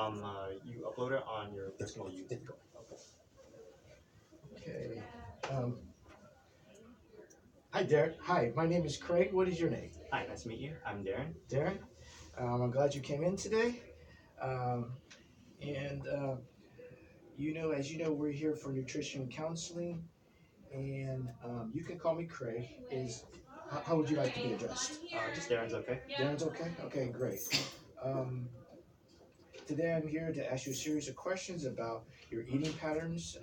You upload it on your personal YouTube. Okay. Um, Hi, Darren. Hi, my name is Craig. What is your name? Hi, nice to meet you. I'm Darren. Darren. I'm glad you came in today. Um, and as you know, we're here for nutrition counseling, and you can call me Craig. How would you like to be addressed? Just Darren's okay. Darren's okay. Okay, great. Um, Today, I'm here to ask you a series of questions about your eating patterns.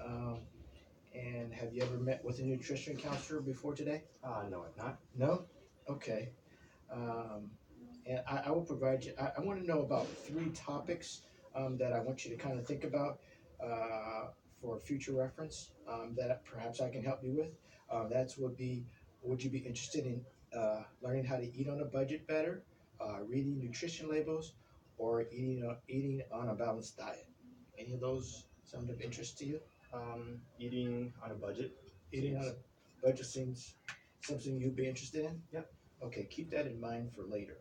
And have you ever met with a nutrition counselor before today? No, I'm not. No. Okay. Um, and I will provide you. I want to know about three topics that I want you to kind of think about uh, for future reference that perhaps I can help you with. That's would be, would you be interested in learning how to eat on a budget better, reading nutrition labels, or eating on a balanced diet? Any of those sound of interest to you? Eating on a budget. Eating on a budget seems something you'd be interested in? Yep. Okay, keep that in mind for later.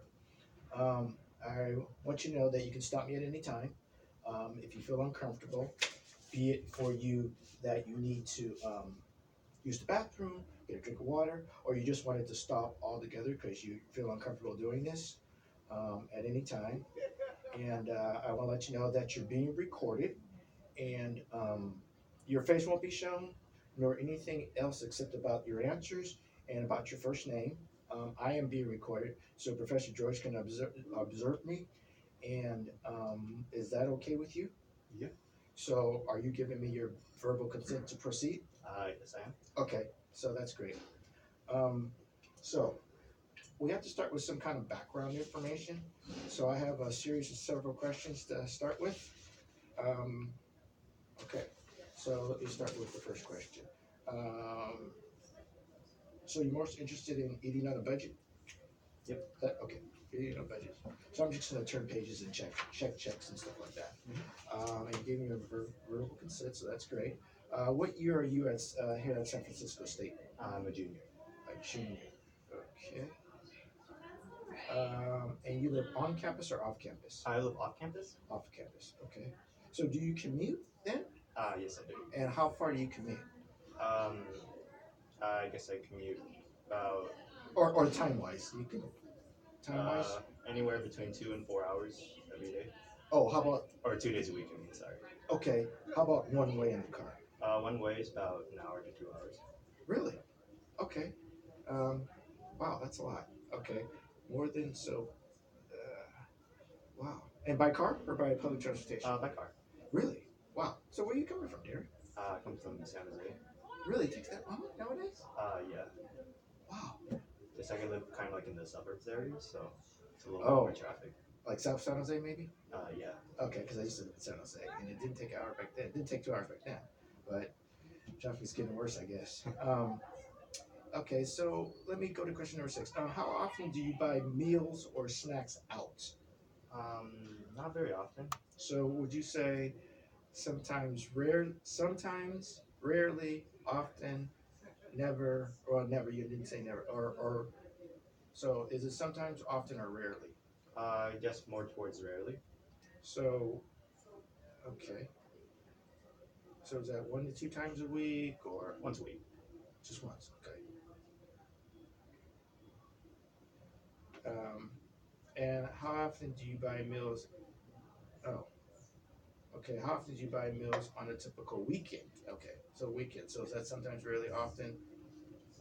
I want you to know that you can stop me at any time if you feel uncomfortable, be it for you that you need to use the bathroom, get a drink of water, or you just wanted to stop altogether because you feel uncomfortable doing this at any time. And I want to let you know that you're being recorded and your face won't be shown, nor anything else except about your answers and about your first name. I am being recorded, so Professor George can observe me. And is that okay with you? Yep. So, are you giving me your verbal consent to proceed? Yes, I am. Okay, so that's great. Um, so, we have to start with some kind of background information. So, I have a series of several questions to start with. Um, Okay, so let me start with the first question. Um, so you're most interested in eating on a budget? Yep. Okay, eating on a budget. So I'm just going to turn pages and check checks and stuff like that. And you gave me a verbal consent, so that's great. What year are you at here at San Francisco State? I'm a junior. A junior. Okay. And you live on campus or off campus? I live off campus. Off campus. Okay. So do you commute then? Yes, I do. And how far do you commute? Um, I guess I commute about Or time wise, you can time wise. Anywhere between 2 and 4 hours every day. Oh, how about Or 2 days a week. I mean, sorry. okay? How about one way in the car? One way is about an hour to 2 hours. Really? Okay. Um, wow, that's a lot. Okay, more than so. Wow. And by car or by public transportation? By car. Really? Wow. So where are you coming from, dear? I come from San Jose. Really? It takes that long nowadays? Yeah. Wow. Just I live kind of like in the suburbs area, so it's a little Oh. more traffic. Like South San Jose, maybe? Yeah. Okay, because I used to live in San Jose, and it didn't take an hour back then. It didn't take 2 hours back then, but traffic's getting worse, I guess. Okay, so let me go to question number 6. How often do you buy meals or snacks out? Not very often. So would you say sometimes, rarely, often, never, or never, you didn't say never, or so is it sometimes, often, or rarely? I guess more towards rarely. So, okay. So is that 1 to 2 times a week, or Once a week. just once? Okay. Um, and how often do you buy meals? Oh, okay. How often do you buy meals on a typical weekend? Okay, so weekend. So is that sometimes, rarely, often?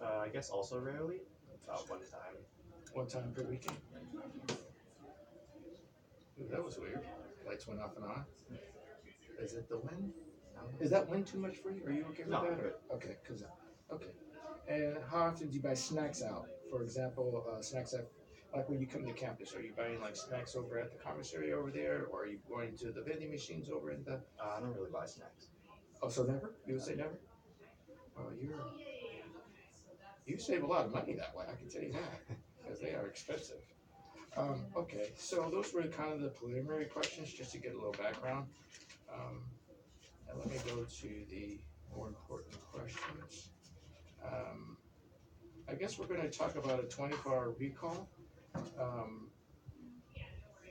I guess also rarely. About one time. 1 time per weekend? Ooh, that was weird. Lights went off and on. Is it the wind? Is that wind too much for you? Are you okay with No, that? I'm good. Okay, okay. And how often do you buy snacks out? For example, snacks at like when you come to campus, are you buying like snacks over at the commissary over there, or are you going to the vending machines over in the? I don't really buy snacks. Oh, so never? You would say never? Oh, you save a lot of money that way. I can tell you that because they are expensive. Okay, so those were kind of the preliminary questions just to get a little background. And let me go to the more important questions. I guess we're going to talk about a 24-hour recall.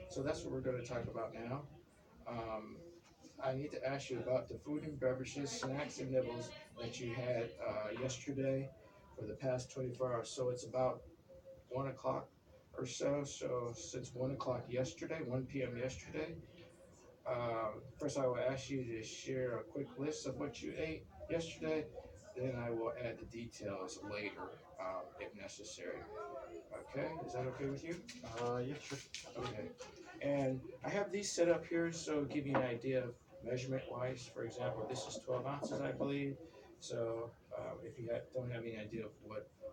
So that's what we're going to talk about now. Um, I need to ask you about the food and beverages, snacks and nibbles that you had yesterday for the past 24 hours. So it's about 1 o'clock or so. So since 1 o'clock yesterday, 1 p.m. yesterday, first I will ask you to share a quick list of what you ate yesterday. Then I will add the details later if necessary. Okay, is that okay with you? Yeah, sure. Okay. And I have these set up here so give you an idea of measurement wise. For example, this is 12 ounces, I believe. So if you don't have any idea of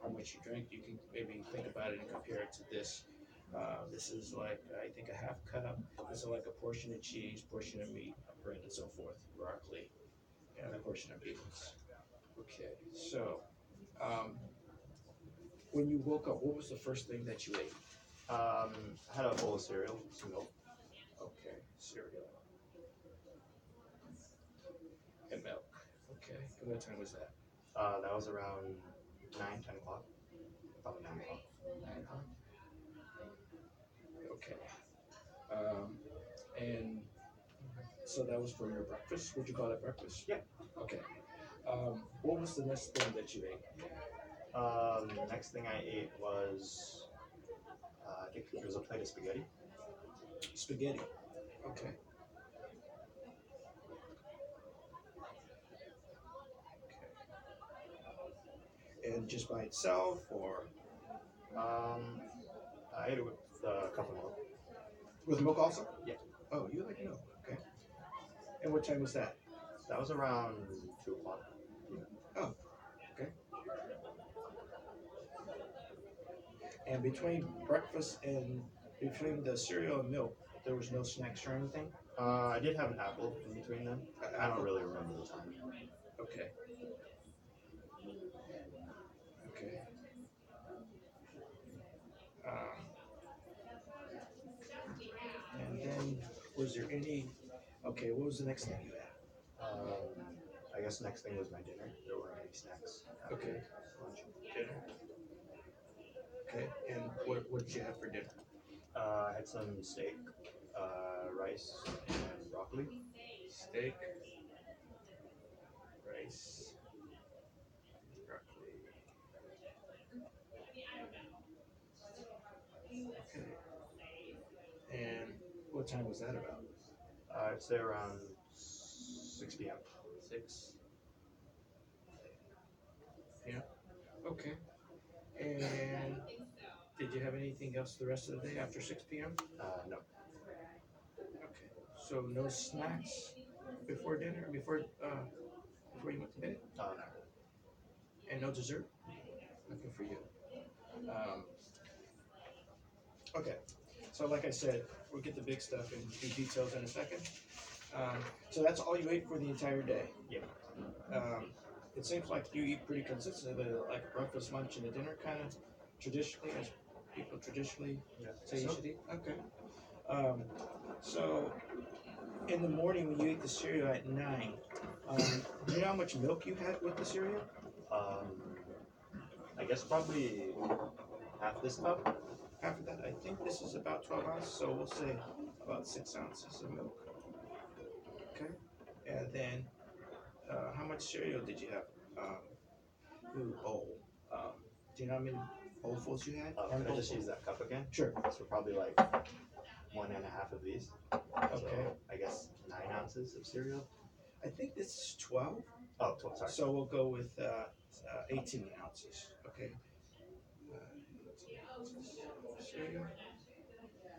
how much you drink, you can maybe think about it and compare it to this. This is like I think a half cup. This is like a portion of cheese, portion of meat, bread, and so forth, broccoli, and a portion of beans. Okay, so um, when you woke up, what was the first thing that you ate? I had a bowl of cereal, some milk. Okay, cereal and milk. Okay, and what time was that? That was around 9, 10 o'clock. Probably 9 o'clock. 9 o'clock. Okay. Um, and so that was for your breakfast. Would you call it breakfast? Yeah. Okay. What was the next thing that you ate? Next thing I ate was, I think it was a plate of spaghetti. Spaghetti. Okay. And just by itself, or Um, I ate it with a cup of milk. with milk also? Yeah. Oh, you like milk. Okay. And what time was that? That was around 2 o'clock. Oh, okay. And between breakfast and between the cereal and milk, there was no snacks or anything? I did have an apple in between them. I don't really remember the time. Okay. Okay. Um, and then, was there any? Okay, what was the next thing you had? I guess next thing was my dinner. There weren't any snacks. Okay, Lunch. dinner. Okay, and what did you have for dinner? I had some steak, rice, and broccoli. Steak, rice, broccoli. Okay. And what time was that about? I'd say around 6 p.m. 6. Yeah. Okay. And did you have anything else the rest of the day after 6 p.m.? No. Okay. So no snacks before dinner, before you went to bed, No. and no dessert. Nothing for you. Um, okay. So like I said, we'll get the big stuff and do details in a second. So that's all you ate for the entire day. Yeah. Um, it seems like you eat pretty consistently, like breakfast, lunch, and a dinner, kind of traditionally, as people traditionally Yeah. say you So, should eat. Okay. Um, so in the morning when you ate the cereal at 9, do you know how much milk you had with the cereal? I guess probably half this cup. Half of that, I think this is about 12 ounces, so we'll say about 6 ounces of milk. Okay. And then, how much cereal did you have? Bowl. Do you know how many bowlfuls you had? Can I just use that cup again? Sure. So probably like 1.5 of these. Okay. So I guess 9 ounces of cereal. I think this is 12. Oh, 12, sorry. So we'll go with 18 ounces. Okay. 18 ounces of cereal.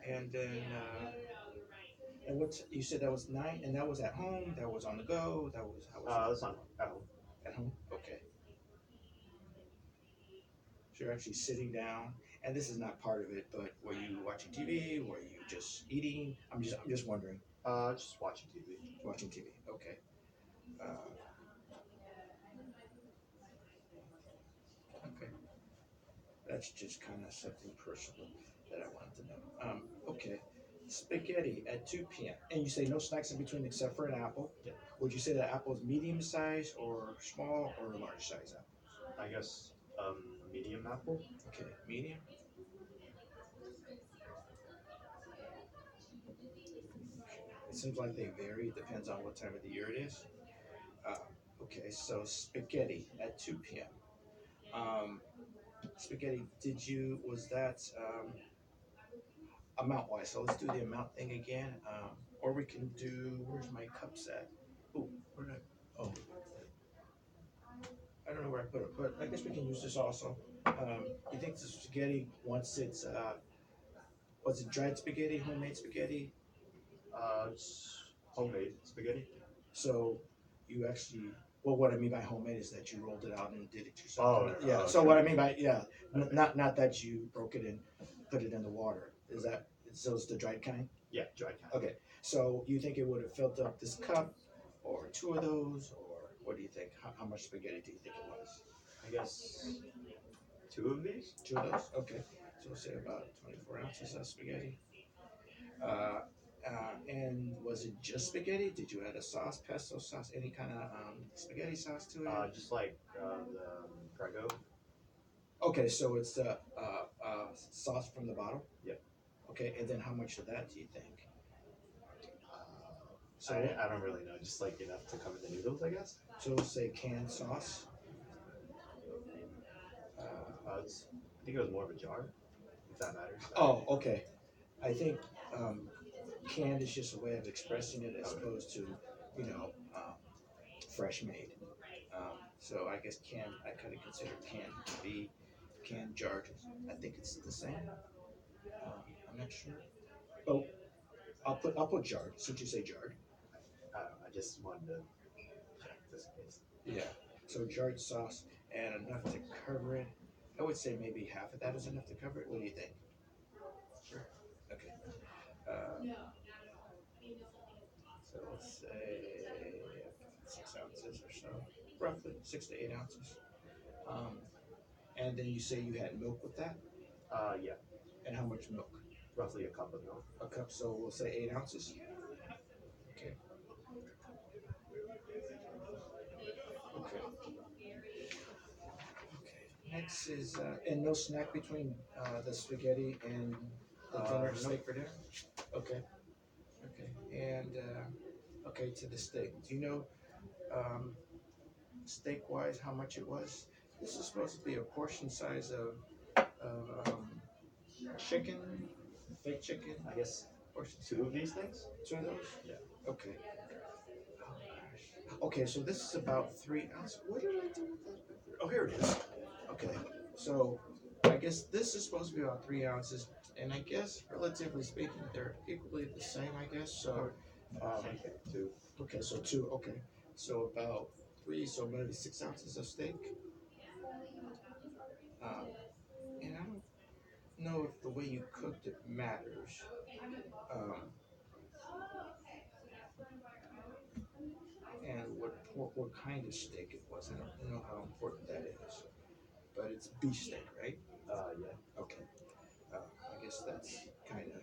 And then, and what you said that was 9, and that was at home. That was on the go. That was how was This on at home. it? At home. Okay. So you're actually sitting down, and this is not part of it, but were you watching TV? Were you just eating? I'm just wondering. Just watching TV. Watching TV. Okay. Okay. That's just kind of something personal that I wanted to know. Okay. Spaghetti at 2 p.m. And you say no snacks in between except for an apple. Yeah. Would you say that apple is medium size or small or large size apple? I guess medium apple. Okay, medium. seems like they vary. It depends on what time of the year it is. Uh, okay, so spaghetti at 2 p.m. Um, spaghetti. Was that amount wise? So let's do the amount thing again. Or we can do. Where's my cups at? Oh, where did I? Oh, I don't know where I put it, but I guess we can use this also. You think the spaghetti once it's was it dried spaghetti, homemade spaghetti? It's homemade spaghetti. So you actually, well, what I mean by homemade is that you rolled it out and did it yourself. Oh, Yeah. oh, So okay. what I mean by Okay. not that you broke it and put it in the water. Is that so? It's the dried kind. Yeah, dried kind. Okay. So you think it would have filled up this cup, or two of those, or what do you think? How much spaghetti do you think it was? I guess two of these. Two of those. Okay. So we'll say about 24 ounces of spaghetti. Uh, and was it just spaghetti? Did you add a sauce, pesto sauce, any kind of spaghetti sauce to it? Just like the Prego. Okay, so it's the sauce from the bottle. Yep. Okay, and then how much of that do you think? So I don't really know. Just like enough to cover the noodles, I guess. so we'll say canned sauce. I think it was more of a jar, if that matters. Oh, okay. I think canned is just a way of expressing it as opposed to, you know, fresh made. So I guess canned, I kind of consider canned to be canned jarred. I think it's the same. I'm not sure. Oh, I'll put jarred. Since you say jarred. I don't know. I just wanted to check this case. Yeah. So jarred sauce and enough to cover it. I would say maybe half of that is enough to cover it. What do you think? Sure. Okay. So let's say 6 ounces or so, roughly 6 to 8 ounces. Um, and then you say you had milk with that, Yeah, and how much milk? roughly a cup of milk. A cup. So we'll say 8 ounces. Okay. Okay. Okay. Next is and no snack between the spaghetti and the dinner No. steak for dinner. Okay. Okay. And okay, to the steak. Do you know steak wise how much it was? This is supposed to be a portion size of chicken, fake chicken. I guess Portion two of these things. two of those. Yeah. Okay. Oh gosh. Okay, so this is about 3 ounces. What did I do with that? Oh, here it is. Okay, so I guess this is supposed to be about 3 ounces, and I guess relatively speaking, they're equally the same. I guess so. Okay, two. Okay, so two. Okay, so about three. So maybe 6 ounces of steak. Um, and I don't know if the way you cooked it matters. Um, and what kind of steak it was. I don't know how important that is, but it's beef steak, right? Yeah. Okay. I guess that's kind of.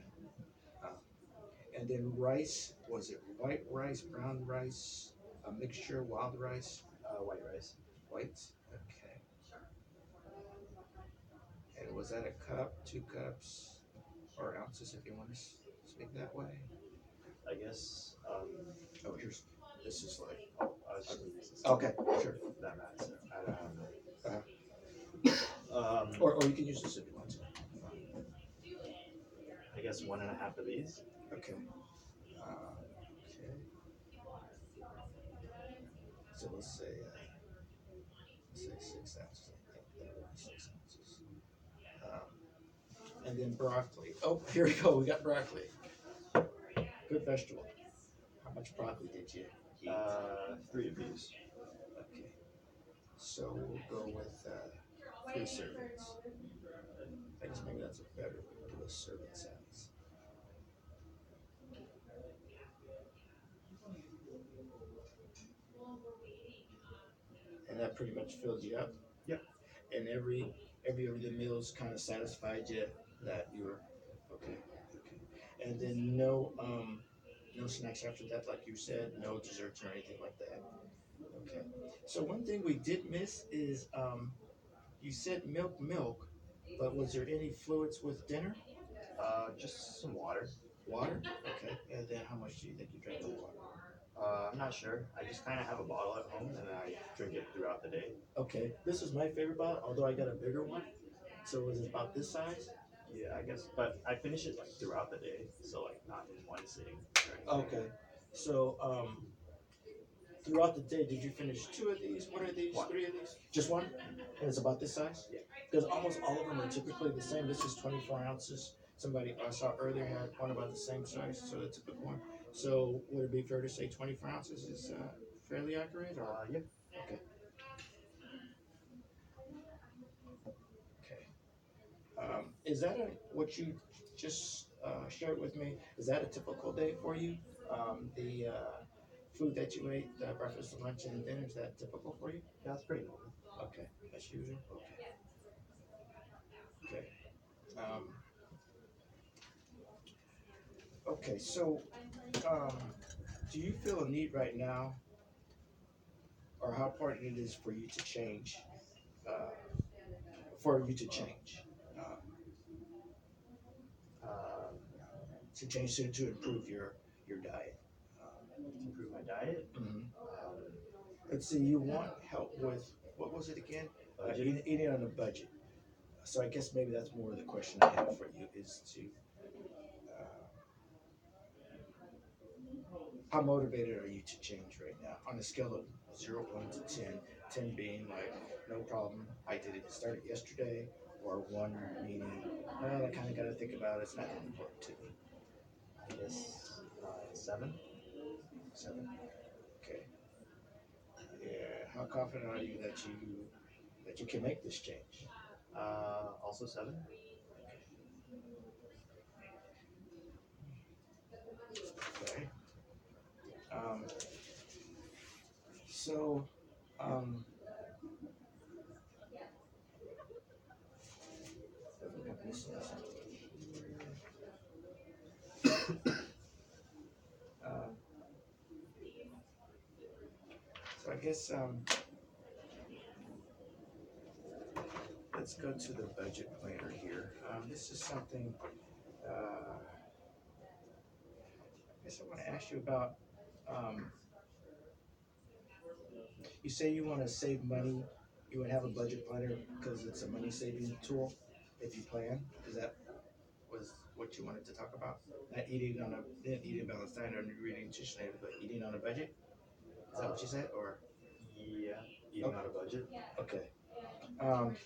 And then rice, was it white rice, brown rice, a mixture, wild rice, White rice. white? Okay. And was that a cup, 2 cups, or ounces if you want to speak that way? I guess. Oh, this is like. I was just gonna use this. Okay, sure. That matters. I don't know. Or you can use this if you want to. I guess 1.5 of these. Okay. Okay. So let's say 6 ounces. I think that would be 6 ounces. And then broccoli. Oh, here we go. We got broccoli. Good vegetable. How much broccoli did you eat? 3 of these. Okay. So we'll go with 3 servings. I guess maybe that's a better way to do a serving size. And that pretty much filled you up. Yep. And every of the meals kind of satisfied you that you were okay. Okay. And then no snacks after that, like you said, no desserts or anything like that. Okay. So one thing we did miss is you said milk, but was there any fluids with dinner? Just some water. Water? Okay. And then how much do you think you drink of water? I'm not sure. I just kind of have a bottle at home and I drink it throughout the day. Okay. This is my favorite bottle, although I got a bigger one. So is it about this size? Yeah, I guess. But I finish it like throughout the day, so like not in one sitting or anything. Okay. So throughout the day, did you finish two of these, one of these, One. three of these? Just one? And it's about this size? Yeah. Because almost all of them are typically the same. This is 24 ounces. Somebody I saw earlier had one about the same size, so that's a good one. So would it be fair to say 24 ounces is fairly accurate? Or? Yeah. Okay. Okay. Is that what you just shared with me? Is that a typical day for you? The food that you ate, breakfast, lunch, and dinner, is that typical for you? Yeah, that's pretty normal. Okay, that's usual. Okay. Okay. Um, okay. So, um, do you feel a need right now, or how important it is for you to change? Uh, for you to change, um, Um, to improve your diet. to improve my diet. Mhm. Um, Let's see. You want help with what was it again? Budgeting. Eating on a budget. So I guess maybe that's more of the question I have for you is to uh, how motivated are you to change right now on a scale of 0 1 to 10, 10 being like no problem, I did it, started yesterday, or one meaning, well, I kind of got to think about it, it's not that important to me. I guess 7. 7. Okay. Yeah. How confident are you that you can make this change? Also 7. Okay. Um, so, um, I think I'm missing something. Um, so I guess let's go to the budget planner here. This is something I guess I want to ask you about. Um, you say you want to save money. You would have a budget planner because it's a money saving tool if you plan. Is that was what you wanted to talk about? Not eating balanced diet or reading nutrition, but eating on a budget. Is that what you said? Or Yeah, eating on a budget. okay. Um,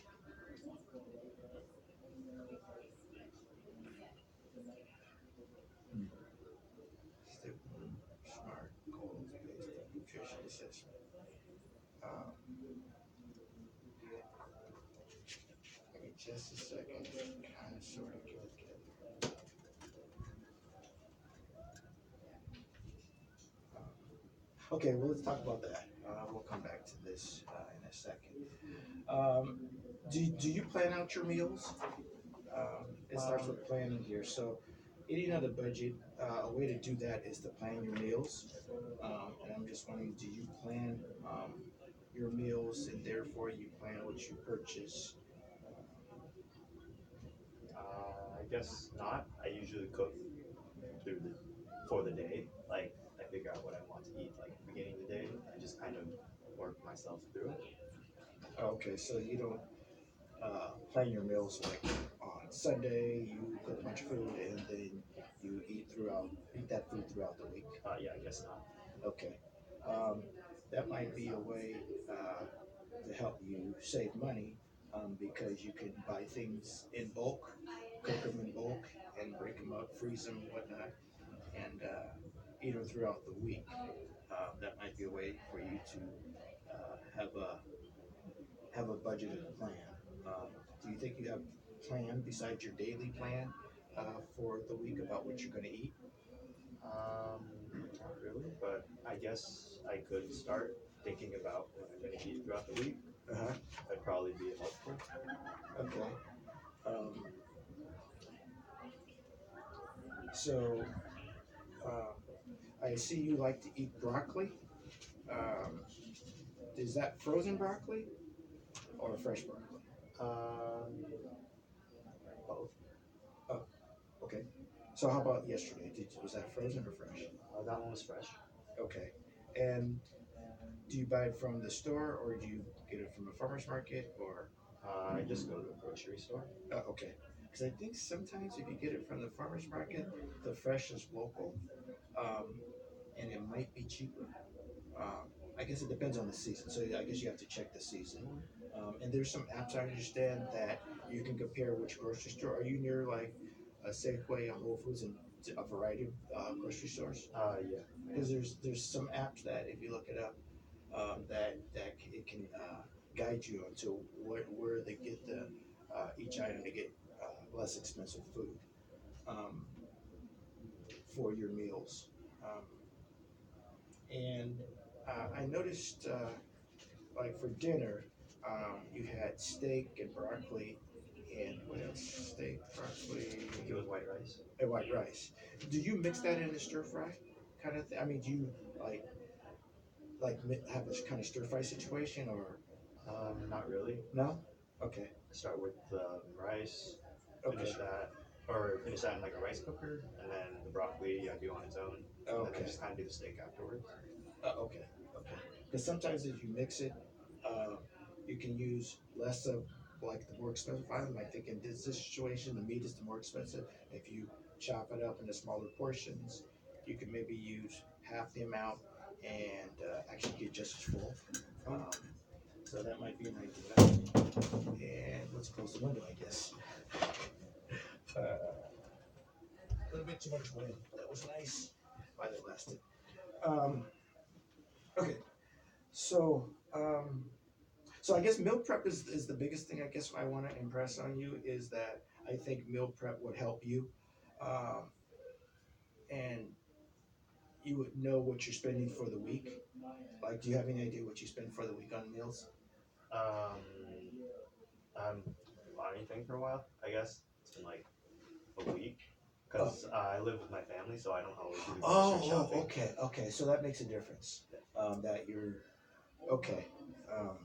Step one, smart goals based on nutrition assessment. Um, Give me just a second, kind of sort of get it together. Okay, well, let's talk about that. We'll come back to this in a second. Um, do you plan out your meals? It starts with planning here. So, eating on a budget, a way to do that is to plan your meals. And I'm just wondering, do you plan your meals and therefore you plan what you purchase? I guess not. I usually cook for the day. Like I figure out what I want to eat like at the beginning of the day. I just kind of work myself through it. Okay, so you don't plan your meals like on Sunday, you cook a bunch of food and then you eat that food throughout the week. Yeah, I guess not. Okay. Um, that might be a way to help you save money because you can buy things in bulk, cook them in bulk, and break them up, freeze them, whatnot, and eat them throughout the week. That might be a way for you to have a budgeted plan. Do you think you have a plan besides your daily plan for the week about what you're going to eat? Not really, but I guess I could start thinking about what I'm going to eat throughout the week. Uh-huh. That'd probably be helpful. Okay. Um, so I see you like to eat broccoli. Um, is that frozen broccoli or fresh broccoli? Um, Both. Oh, okay. So how about yesterday? Was that frozen or fresh? That one was fresh. Okay. And do you buy it from the store or do you get it from a farmer's market or? I just go to a grocery store. Okay. Because I think sometimes if you get it from the farmer's market, the fresh is local, um, and it might be cheaper. I guess it depends on the season. So I guess you have to check the season. And there's some apps I understand that you can compare which grocery store. Are you near like a Safeway, a Whole Foods, and a variety of grocery stores? Yeah. Because there's some apps that if you look it up, it can guide you onto where they get the each item to get less expensive food um, for your meals. Um, and I noticed, like for dinner, you had steak and broccoli, and what else? Steak, broccoli, I think it was white rice. and white rice. Do you mix that in a stir fry kind of thing? I mean, do you like have this kind of stir fry situation or Not really. no? Okay, I start with the rice, finish okay, that, or finish that in like a rice cooker, and then the broccoli I do on its own, and then I okay. just kind of do the steak afterwards. Okay, okay. Because sometimes if you mix it, uh, you can use less of like the more expensive item. I think in this situation, the meat is the more expensive. If you chop it up into smaller portions, you can maybe use half the amount and actually get just as full. Um, so that might be an idea. And let's close the window, I guess. A little bit too much wind. That was nice while it lasted. Um, okay, so So I guess meal prep is the biggest thing I guess I want to impress on you is that I think meal prep would help you, um, and you would know what you're spending for the week. Like, do you have any idea what you spend for the week on meals? Um, I haven't bought anything for a while. I guess it's been like a week Oh, because I live with my family, so I don't always do grocery oh, shopping. okay, okay. So that makes a difference. That you're okay. Um,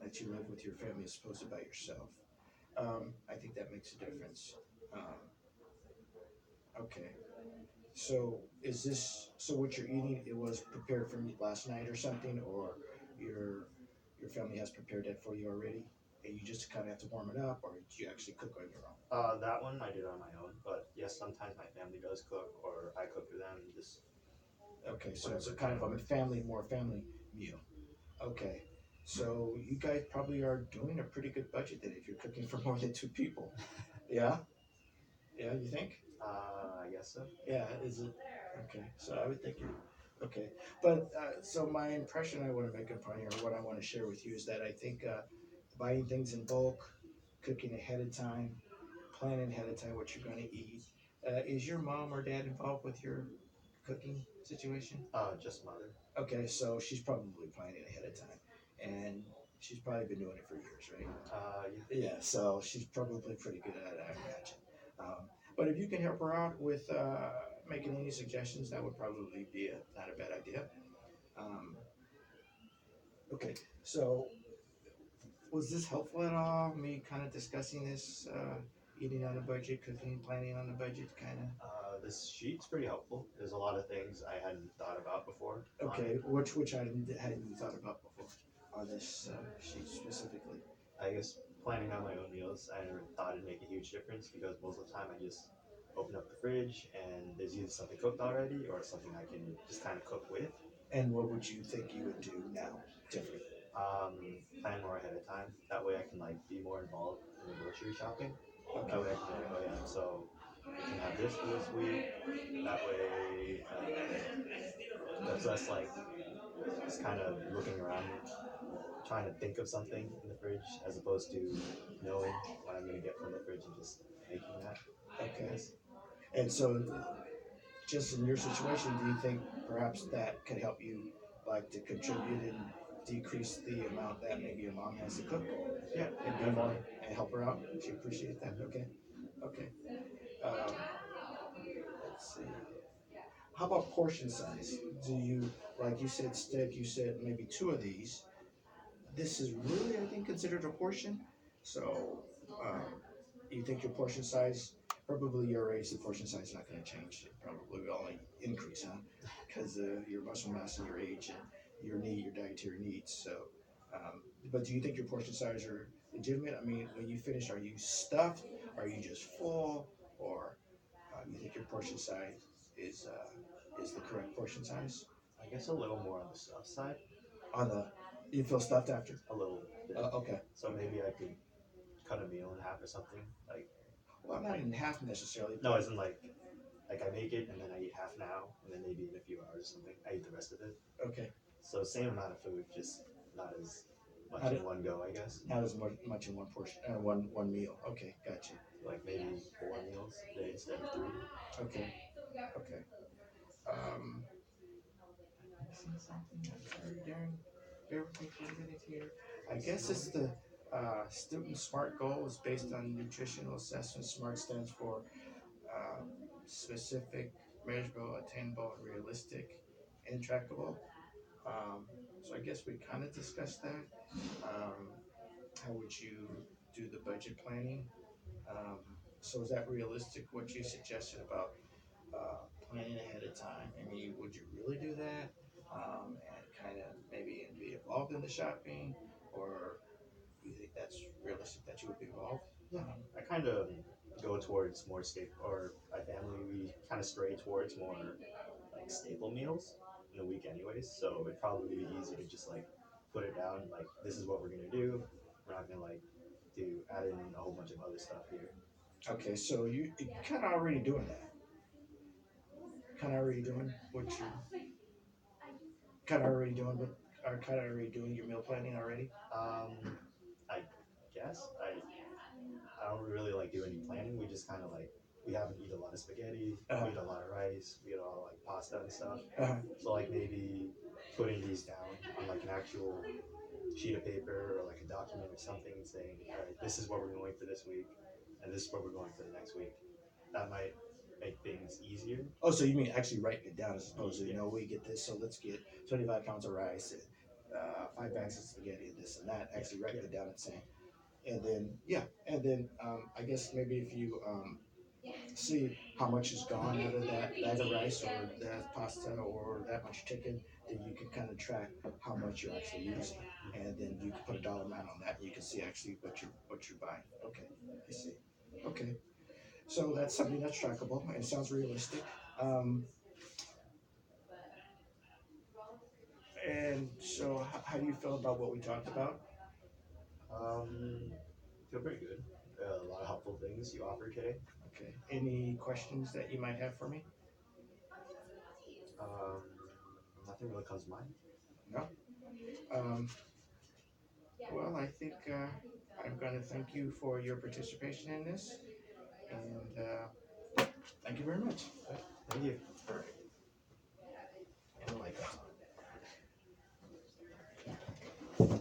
that you live with your family as opposed to by yourself. I think that makes a difference. Um, okay. So is this so what you're eating? It was prepared from last night or something, or your your family has prepared that for you already, and you just kind of have to warm it up, or do you actually cook on your own? That one I did on my own, but yes, sometimes my family does cook, or I cook for them. Just Okay, so it's whatever a kind kind of of a works. family, more family meal. Okay, so you guys probably are doing a pretty good budget then if you're cooking for more than two people. Yeah, yeah, you think? I guess so. Yeah, is it? Okay, so I would think you. Okay, but so my impression I want to make upon you, or what I want to share with you, is that I think buying things in bulk, cooking ahead of time, planning ahead of time what you're going to eat. Is your mom or dad involved with your cooking situation? Just mother. Okay, so she's probably planning ahead of time, and she's probably been doing it for years, right? Yeah. Yeah, so she's probably pretty good at it, I imagine. Um, but if you can help her out with making any suggestions, that would probably be not a bad idea. Um, okay, so was this helpful at all? Me kind of discussing this, eating on a budget, cooking, planning on a budget, kind of. This sheet's pretty helpful. There's a lot of things I hadn't thought about before on Okay, it. which item hadn't you thought about before on this sheet specifically? I guess planning out my own meals, I never thought it'd make a huge difference because most of the time I just open up the fridge and there's either something cooked already or something I can just kind of cook with. And what would you think you would do now different? Um, Plan more ahead of time. That way I can like be more involved in the grocery shopping. Okay, That way I can be like, oh yeah, so we can have this for this week. That way, that's less like just kind of looking around, trying to think of something in the fridge as opposed to knowing what I'm gonna get from the fridge and just making that. I okay. guess. And so just in your situation, do you think perhaps that could help you, like to contribute and decrease the amount that maybe your mom has to cook Yeah, and be more definitely. and help her out? She appreciate that. Hmm. Okay, okay. Um, let's see. How about portion size? Do you like you said steak? You said maybe two of these. This is really, I think, considered a portion. So, um, you think your portion size probably your age, the portion size is not going to change. It probably will only increase, huh? Because your muscle mass and your age and your dietary needs. So, but do you think your portion size are legitimate? I mean, when you finish, are you stuffed? Are you just full? Or you think your portion size is the correct portion size? I guess a little more on the soft side, On the You feel stuffed after? a little bit. Okay. So maybe I could cut a meal in half or something. Well, not in half necessarily. No, But as in like I make it and then I eat half now, and then maybe in a few hours or something I eat the rest of it. okay. So same amount of food, just not as much Not, in one go, I guess. not as much in one portion, one meal. Okay, gotcha. Like maybe 4 meals a day instead of 3. Okay, okay. Um, I see something. I'm sorry, Darren. Bear with me for a minute here. I guess it's the student SMART goal is based on nutritional assessment. SMART stands for uh, specific, measurable, attainable, realistic, and trackable. So I guess we kind of discussed that. Um, how would you do the budget planning? Um, so is that realistic? What you suggested about planning ahead of time? I mean, would you really do that? And kind of maybe be involved in the shopping, or do you think that's realistic that you would be involved? Yeah, I kind of go towards more staple, or my family, we kind of stray towards more like staple meals in the week, anyways. So it'd probably be easy to just like put it down, like this is what we're gonna do. We're not gonna like do add in a whole bunch of other stuff here. Okay, so you kind of already doing that. Kind of already doing what you kind of already doing what are kind of already doing your meal planning already. I guess I don't really like do any planning. We just kind of like we haven't eat a lot of spaghetti, Uh, we eat a lot of rice, we eat a lot of like pasta and stuff. uh, So like maybe putting these down on like an actual sheet of paper or like a document or something saying, all right, this is what we're going for this week, and this is what we're going for the next week. That might make things easier. oh, so you mean actually writing it down as opposed to Yeah. we get this, so let's get 25 pounds of rice and 5 bags of spaghetti and this and that. Actually writing it down and saying, and then I guess maybe if you see how much is gone out of that bag of rice or that pasta or that much chicken, then you can kind of track how much you're actually using, and then you can put a dollar amount on that, and you can see actually what you're buying. Okay, I see. Okay, so that's something that's trackable and sounds realistic. Um, and so, how do you feel about what we talked about? Um, feel pretty good. A lot of helpful things you offered today. Okay, any questions that you might have for me? Um, Nothing really comes to mind. No. Um, well, I think I'm going to thank you for your participation in this, and thank you very much. Thank you. All right. And like that.